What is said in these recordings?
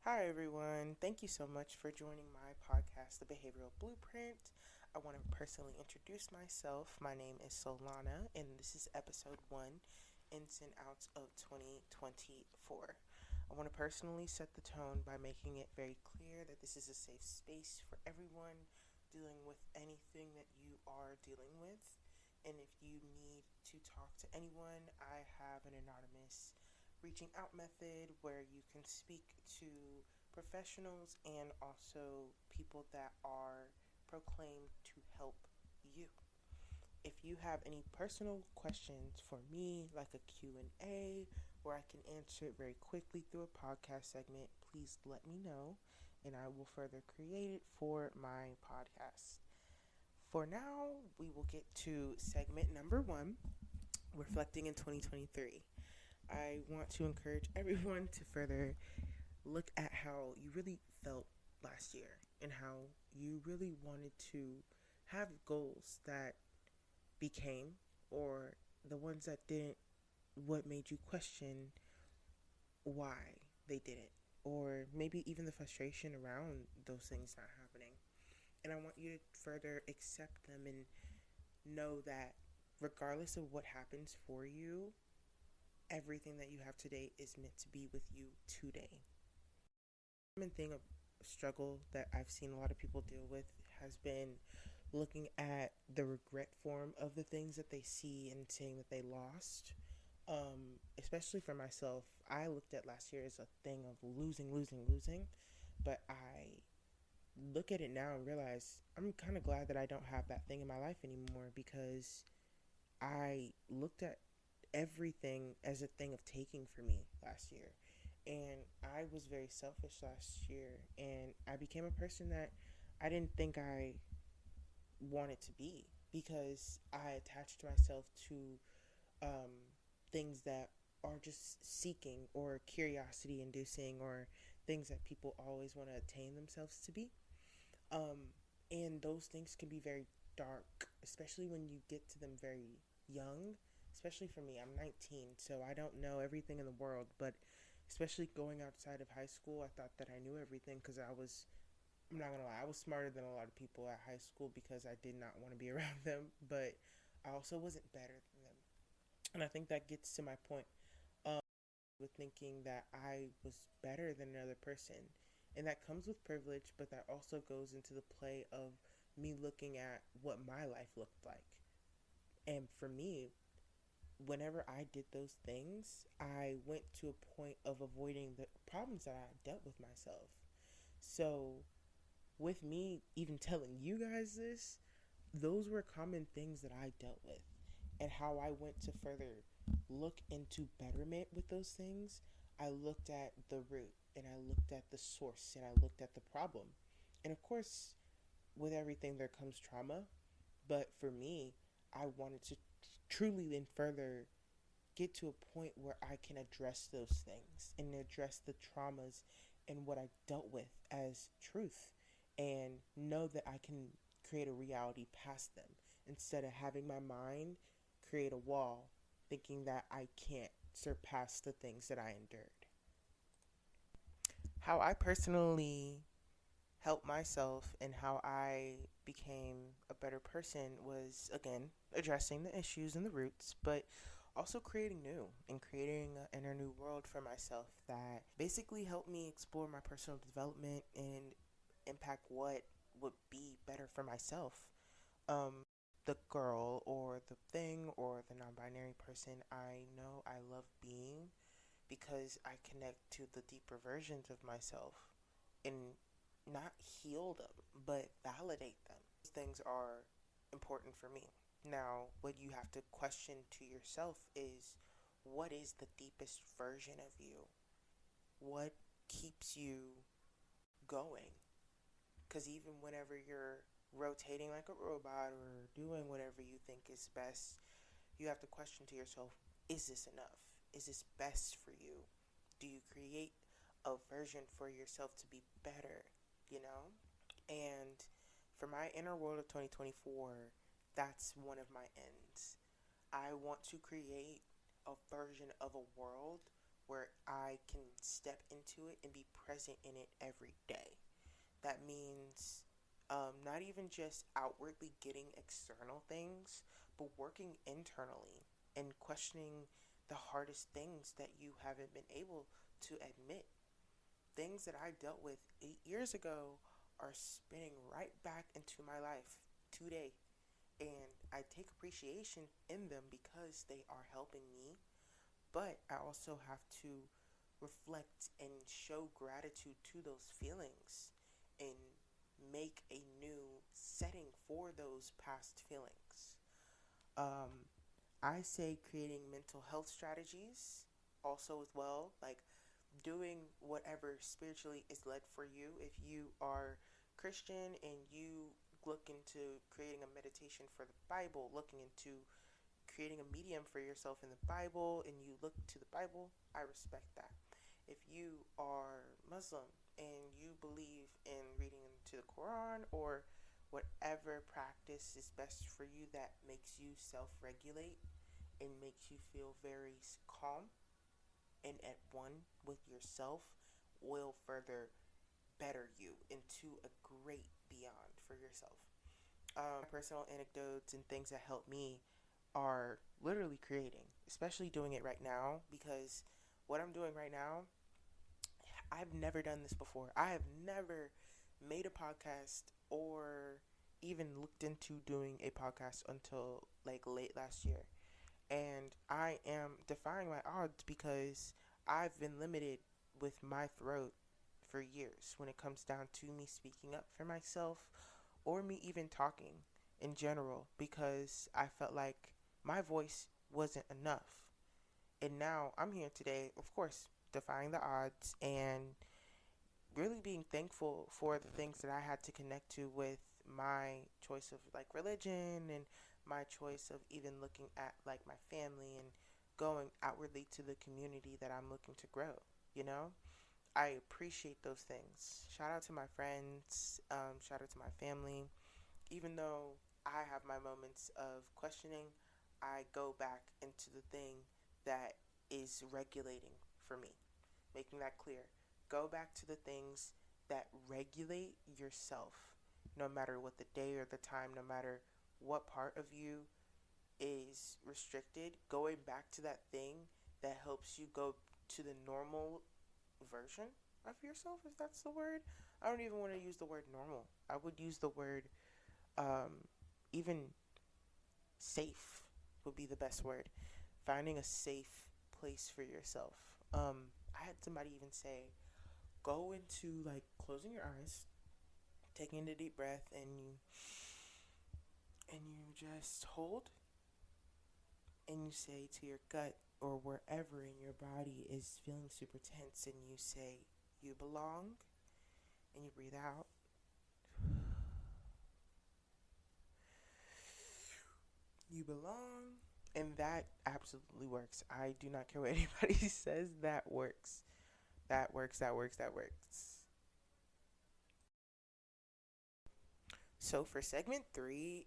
Hi, everyone. Thank you so much for joining my podcast, The Behavioral Blueprint. I want to personally introduce myself. My name is Solana, and this is episode one, ins and outs of 2024. I want to personally set the tone by making it very clear that this is a safe space for everyone dealing with anything that you are dealing with. And if you need to talk to anyone, I have an anonymous reaching out method where you can speak to professionals and also people that are proclaimed to help you. If you have any personal questions for me, like a Q&A, where I can answer it very quickly through a podcast segment, please let me know and I will further create it for my podcast. For now, we will get to segment number one, reflecting in 2023. I want to encourage everyone to further look at how you really felt last year and how you really wanted to have goals that became, or the ones that didn't, what made you question why they didn't, or maybe even the frustration around those things not happening. And I want you to further accept them and know that regardless of what happens for you, everything that you have today is meant to be with you today. A common thing of struggle that I've seen a lot of people deal with has been looking at the regret form of the things that they see and saying that they lost. Especially for myself, I looked at last year as a thing of losing, losing, losing. But I look at it now and realize I'm kind of glad that I don't have that thing in my life anymore, because I looked at everything as a thing of taking for me last year. And I was very selfish last year, and I became a person that I didn't think I wanted to be, because I attached myself to um, things that are just seeking or curiosity inducing, or things that people always want to attain themselves to be. Um, and those things can be very dark, especially when you get to them very young. Especially for me, I'm 19, so I don't know everything in the world. But especially going outside of high school, I thought that I knew everything because I'm not gonna lie, I was smarter than a lot of people at high school because I did not want to be around them. But I also wasn't better than them. And I think that gets to my point. Um, with thinking that I was better than another person. And that comes with privilege, but that also goes into the play of me looking at what my life looked like. And for me, whenever I did those things, I went to a point of avoiding the problems that I dealt with myself. So, with me even telling you guys this, those were common things that I dealt with. And how I went to further look into betterment with those things, I looked at the root and I looked at the source and I looked at the problem. And of course, with everything there comes trauma. But for me, I wanted to truly then further get to a point where I can address those things and address the traumas and what I dealt with as truth, and know that I can create a reality past them instead of having my mind create a wall thinking that I can't surpass the things that I endured. How I personally helped myself and how I became a better person was, again, addressing the issues and the roots, but also creating new and creating an inner new world for myself that basically helped me explore my personal development and impact what would be better for myself. The girl or the thing or the non-binary person I know I love being, because I connect to the deeper versions of myself and not heal them, but validate them. Those things are important for me. Now, what you have to question to yourself is, what is the deepest version of you? What keeps you going? Because even whenever you're rotating like a robot or doing whatever you think is best, you have to question to yourself, is this enough? Is this best for you? Do you create a version for yourself to be better, you know? And for my inner world of 2024, that's one of my ends. I want to create a version of a world where I can step into it and be present in it every day. That means not even just outwardly getting external things, but working internally and questioning the hardest things that you haven't been able to admit. Things that I dealt with 8 years ago are spinning right back into my life today. And I take appreciation in them because they are helping me. But I also have to reflect and show gratitude to those feelings and make a new setting for those past feelings. Um, I say creating mental health strategies also as well, like doing whatever spiritually is led for you. If you are Christian and you look into creating a meditation for the Bible, looking into creating a medium for yourself in the Bible, and you look to the Bible, I respect that. If you are Muslim and you believe in reading into the Quran or whatever practice is best for you that makes you self regulate and makes you feel very calm and at one with yourself, will further better you into a great beyond for yourself. Personal anecdotes and things that help me are literally creating, especially doing it right now, because what I'm doing right now, I've never done this before. I have never made a podcast or even looked into doing a podcast until like late last year. And I am defying my odds because I've been limited with my throat for years when it comes down to me speaking up for myself or me even talking in general, because I felt like my voice wasn't enough. And now I'm here today, of course, defying the odds and really being thankful for the things that I had to connect to with my choice of like religion and my choice of even looking at like my family and going outwardly to the community that I'm looking to grow, you know? I appreciate those things. Shout out to my friends, shout out to my family. Even though I have my moments of questioning, I go back into the thing that is regulating for me, making that clear. Go back to the things that regulate yourself, no matter what the day or the time, no matter what part of you is restricted. Going back to that thing that helps you go to the normal version of yourself, if that's the word. I don't even want to use the word normal. I would use the word even safe would be the best word. Finding a safe place for yourself. I had somebody even say, go into like closing your eyes, taking a deep breath, and you just hold and you say to your gut or wherever in your body is feeling super tense, and you say you belong, and you breathe out. You belong. And that absolutely works. I do not care what anybody says. That works. That works. That works. That works. So for segment 3,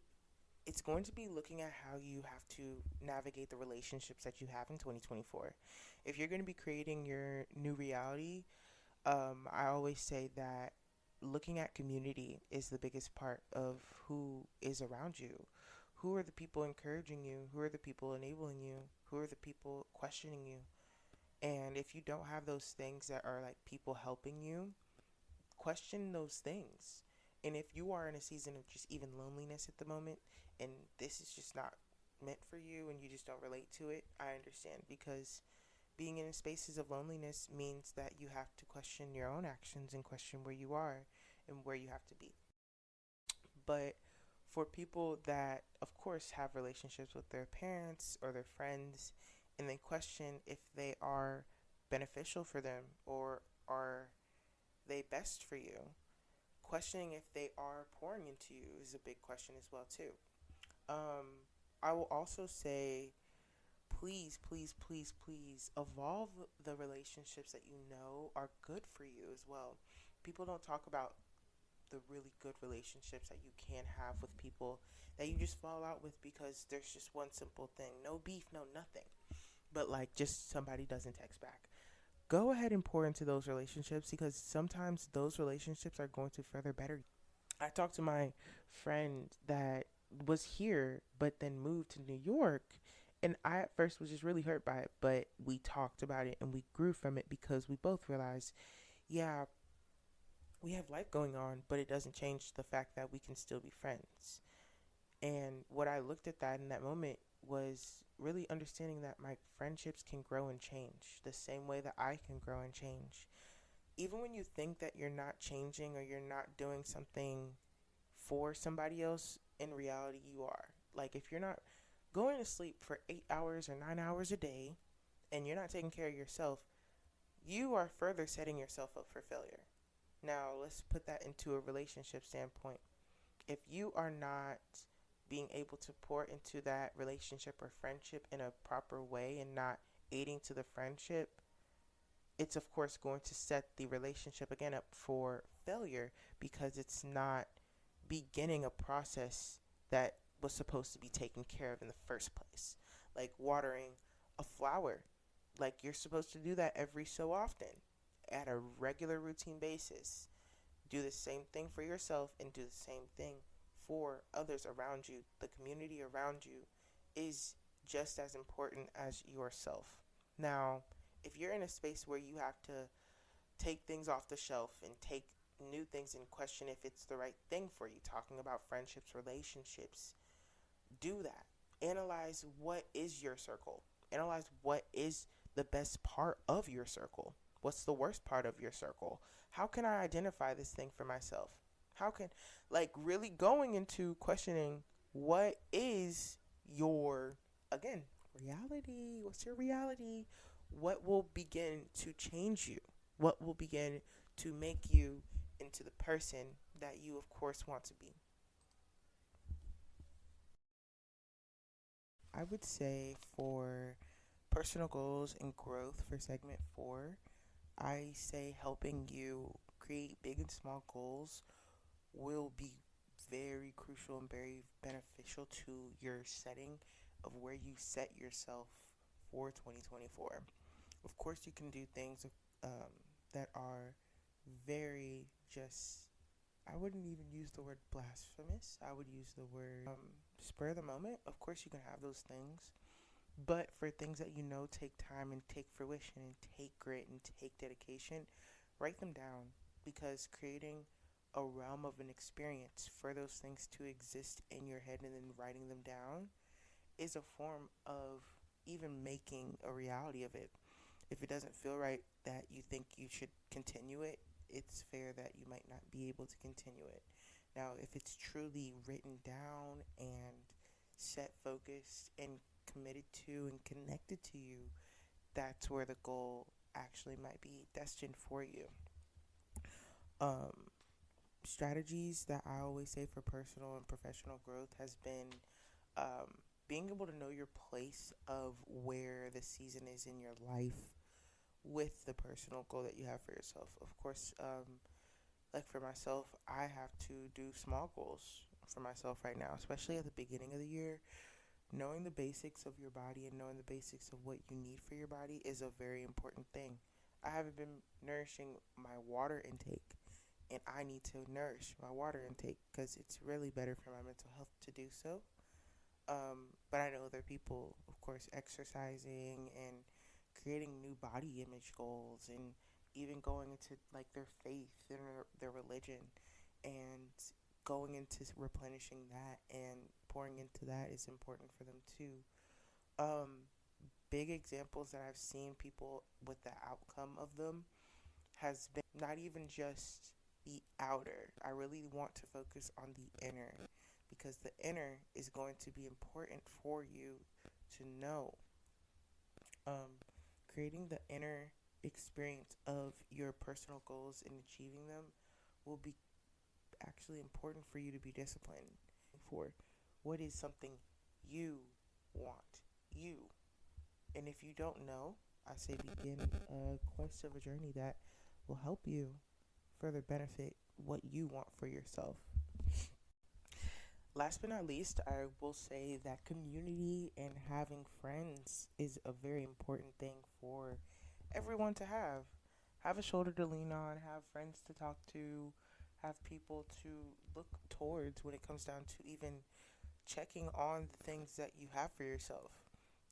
it's going to be looking at how you have to navigate the relationships that you have in 2024. If you're going to be creating your new reality, I always say that looking at community is the biggest part of who is around you. Who are the people encouraging you? Who are the people enabling you? Who are the people questioning you? And if you don't have those things that are like people helping you, question those things. And if you are in a season of just even loneliness at the moment, and this is just not meant for you and you just don't relate to it, I understand, because being in spaces of loneliness means that you have to question your own actions and question where you are and where you have to be. But for people that, of course, have relationships with their parents or their friends, and they question if they are beneficial for them or are they best for you, questioning if they are pouring into you is a big question as well too. Um, I will also say, please, please, please, please evolve the relationships that you know are good for you as well. People don't talk about the really good relationships that you can have with people that you just fall out with because there's just one simple thing: no beef, no nothing. But like, just somebody doesn't text back. go ahead and pour into those relationships, because sometimes those relationships are going to further better you. I talked to my friend that was here but then moved to New York, and I at first was just really hurt by it, but we talked about it and we grew from it because we both realized, yeah, we have life going on, but it doesn't change the fact that we can still be friends. And what I looked at that in that moment was really understanding that my friendships can grow and change the same way that I can grow and change. Even when you think that you're not changing or you're not doing something for somebody else, in reality, you are. Like, if you're not going to sleep for 8 hours or 9 hours a day and you're not taking care of yourself, you are further setting yourself up for failure. Now, let's put that into a relationship standpoint. If you are not being able to pour into that relationship or friendship in a proper way and not aiding to the friendship, it's of course going to set the relationship again up for failure, because it's not beginning a process that was supposed to be taken care of in the first place. Like watering a flower. Like, you're supposed to do that every so often at a regular routine basis. Do the same thing for yourself and do the same thing for others around you. The community around you is just as important as yourself. Now, if you're in a space where you have to take things off the shelf and take new things and question if it's the right thing for you, talking about friendships, relationships, do that. Analyze what is your circle. Analyze what is the best part of your circle. What's the worst part of your circle? How can I identify this thing for myself? How can, like, really going into questioning what is your, again, reality? What's your reality? What will begin to change you? What will begin to make you into the person that you, of course, want to be? I would say for personal goals and growth for segment 4, I say helping you create big and small goals will be very crucial and very beneficial to your setting of where you set yourself for 2024. Of course, you can do things um, that are very just, I wouldn't even use the word blasphemous. I would use the word spur of the moment. Of course, you can have those things. But for things that you know take time and take fruition and take grit and take dedication, write them down, because creating a realm of an experience for those things to exist in your head and then writing them down is a form of even making a reality of it. If it doesn't feel right that you think you should continue it, it's fair that you might not be able to continue it. Now, if it's truly written down and set focused and committed to and connected to you, that's where the goal actually might be destined for you. Um, Strategies that I always say for personal and professional growth has been being able to know your place of where the season is in your life with the personal goal that you have for yourself. Of course, like for myself, I have to do small goals for myself right now, especially at the beginning of the year. Knowing the basics of your body and knowing the basics of what you need for your body is a very important thing. I haven't been nourishing my water intake, and I need to nourish my water intake because it's really better for my mental health to do so. But I know other people, of course, exercising and creating new body image goals and even going into like their faith and their religion and going into replenishing that and pouring into that is important for them too. Um, Big examples that I've seen people with the outcome of them has been not even just the outer. I really want to focus on the inner, because the inner is going to be important for you to know. Um, Creating the inner experience of your personal goals and achieving them will be actually important for you to be disciplined for what is something you want. You. And if you don't know, I say begin a quest of a journey that will help you further benefit what you want for yourself. Last but not least, I will say that community and having friends is a very important thing for everyone to have. Have a shoulder to lean on, have friends to talk to, have people to look towards when it comes down to even checking on the things that you have for yourself.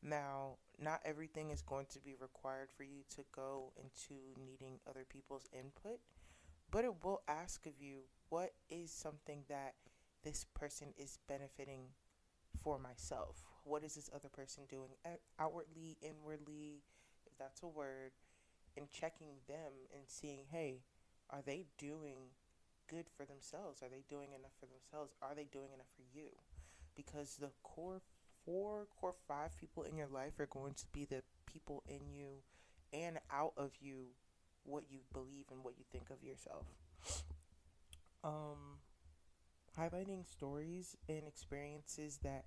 Now, not everything is going to be required for you to go into needing other people's input, but it will ask of you what is something that this person is benefiting for myself? What is this other person doing outwardly, inwardly, if that's a word, and checking them and seeing, hey, are they doing good for themselves? Are they doing enough for themselves? Are they doing enough for you? Because the core five people in your life are going to be the people in you and out of you what you believe and what you think of yourself. Um, Highlighting stories and experiences that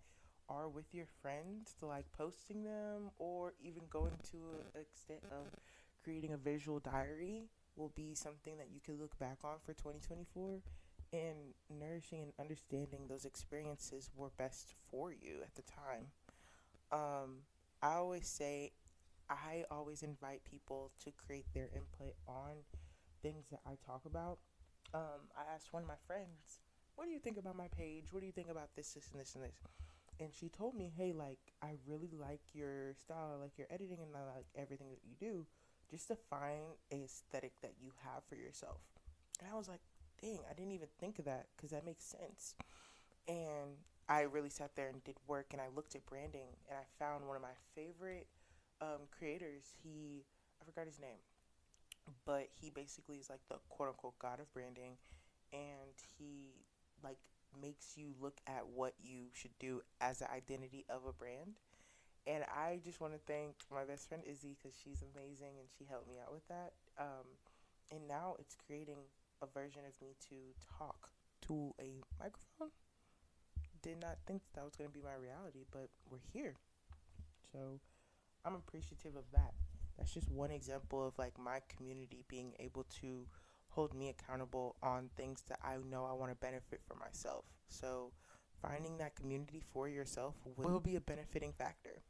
are with your friends, to like posting them or even going to an extent of creating a visual diary will be something that you can look back on for 2024, and nourishing and understanding those experiences were best for you at the time. um, I always say, I always invite people to create their input on things that I talk about. I asked one of my friends, what do you think about my page? What do you think about this, and this, and this? And she told me, hey, like, I really like your style, I like your editing, and I like everything that you do. Just to find a aesthetic that you have for yourself. And I was like, dang, I didn't even think of that because that makes sense. And I really sat there and did work, and I looked at branding, and I found one of my favorite creators. I forgot his name, but he basically is like the quote unquote god of branding, and he like makes you look at what you should do as the identity of a brand. And I just want to thank my best friend Izzy because she's amazing and she helped me out with that. And now it's creating a version of me to talk to a microphone. Did not think that was going to be my reality, but we're here. So I'm appreciative of that. That's just one example of like my community being able to hold me accountable on things that I know I want to benefit for myself. So finding that community for yourself will be a benefiting factor.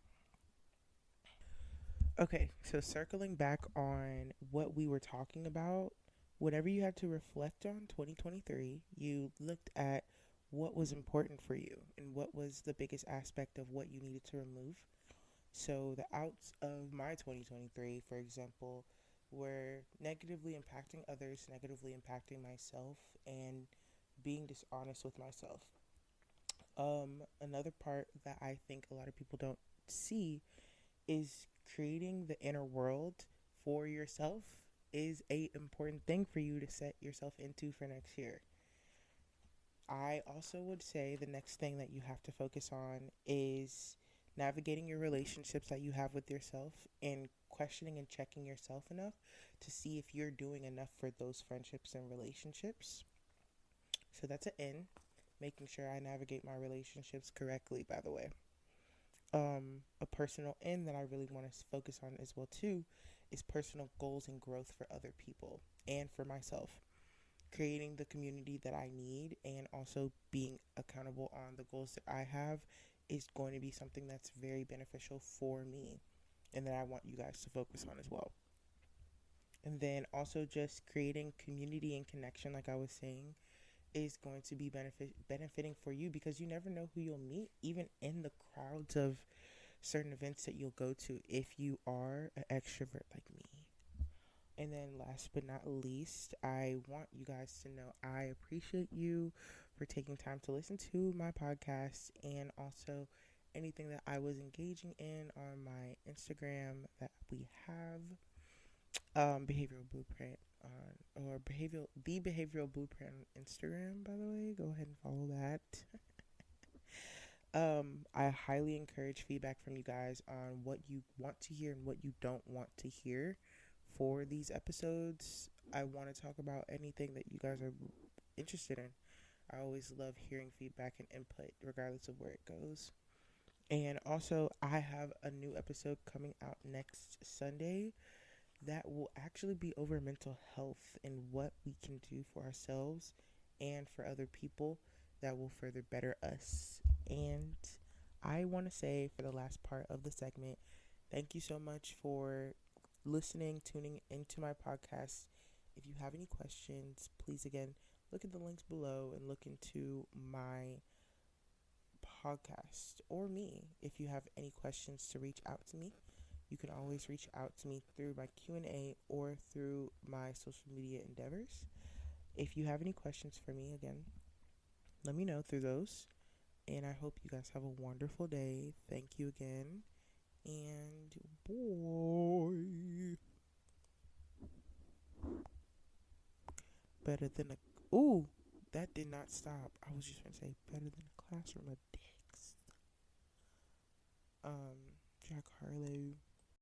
Okay, so circling back on what we were talking about, whatever you had to reflect on 2023, you looked at what was important for you and what was the biggest aspect of what you needed to remove. So the outs of my 2023, for example, were negatively impacting others, negatively impacting myself, and being dishonest with myself. Another part that I think a lot of people don't see is creating the inner world for yourself is a important thing for you to set yourself into for next year. I also would say the next thing that you have to focus on is navigating your relationships that you have with yourself and questioning and checking yourself enough to see if you're doing enough for those friendships and relationships. So that's an N, making sure I navigate my relationships correctly, by the way. A personal N that I really want to focus on as well too is personal goals and growth for other people and for myself. Creating the community that I need and also being accountable on the goals that I have is going to be something that's very beneficial for me and that I want you guys to focus on as well. And then also just creating community and connection, like I was saying, is going to be benefiting for you because you never know who you'll meet, even in the crowds of certain events that you'll go to if you are an extrovert like me. And then last but not least, I want you guys to know I appreciate you for taking time to listen to my podcast and also anything that I was engaging in on my Instagram that we have, behavioral blueprint on, or behavioral blueprint on Instagram, by the way. Go ahead and follow that. I highly encourage feedback from you guys on what you want to hear and what you don't want to hear for these episodes. I want to talk about anything that you guys are interested in. I always love hearing feedback and input, regardless of where it goes. And also, I have a new episode coming out next Sunday that will actually be over mental health and what we can do for ourselves and for other people that will further better us. And I want to say for the last part of the segment, thank you so much for listening, tuning into my podcast. If you have any questions, please again look at the links below and look into my podcast or me. If you have any questions to reach out to me, you can always reach out to me through my Q&A or through my social media endeavors. If you have any questions for me, again, let me know through those. And I hope you guys have a wonderful day. Thank you again. And boy, better than a... Ooh, that did not stop. I was just going to say better than a classroom of dicks. Jack Harlow.